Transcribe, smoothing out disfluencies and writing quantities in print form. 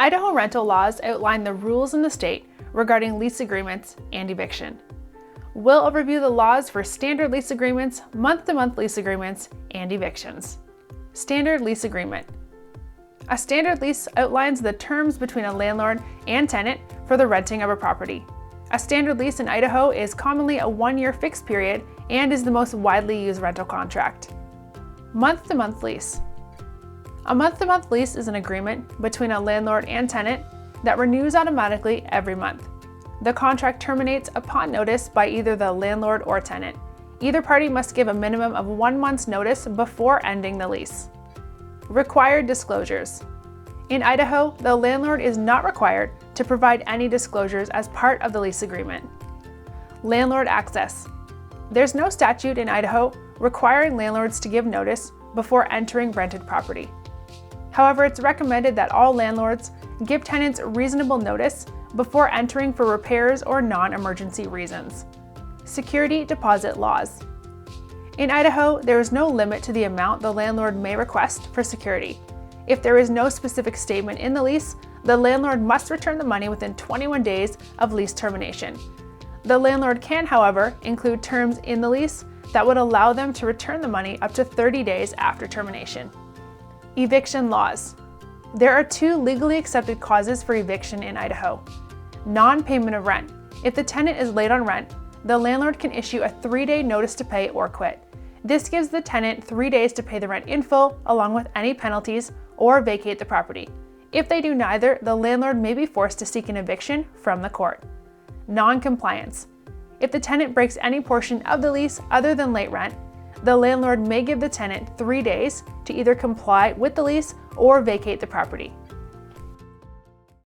Idaho rental laws outline the rules in the state regarding lease agreements and eviction. We'll overview the laws for standard lease agreements, month-to-month lease agreements, and evictions. Standard lease agreement. A standard lease outlines the terms between a landlord and tenant for the renting of a property. A standard lease in Idaho is commonly a one-year fixed period and is the most widely used rental contract. Month-to-month lease. A month-to-month lease is an agreement between a landlord and tenant that renews automatically every month. The contract terminates upon notice by either the landlord or tenant. Either party must give a minimum of 1 month's notice before ending the lease. Required disclosures. In Idaho, the landlord is not required to provide any disclosures as part of the lease agreement. Landlord access. There's no statute in Idaho requiring landlords to give notice before entering rented property. However, it's recommended that all landlords give tenants reasonable notice before entering for repairs or non-emergency reasons. Security deposit laws. In Idaho, there is no limit to the amount the landlord may request for security. If there is no specific statement in the lease, the landlord must return the money within 21 days of lease termination. The landlord can, however, include terms in the lease that would allow them to return the money up to 30 days after termination. Eviction laws. There are 2 legally accepted causes for eviction in Idaho. Non-payment of rent. If the tenant is late on rent, the landlord can issue a 3-day notice to pay or quit. This gives the tenant 3 days to pay the rent in full, along with any penalties, or vacate the property. If they do neither, the landlord may be forced to seek an eviction from the court. Non-compliance. If the tenant breaks any portion of the lease other than late rent, the landlord may give the tenant 3 days to either comply with the lease or vacate the property.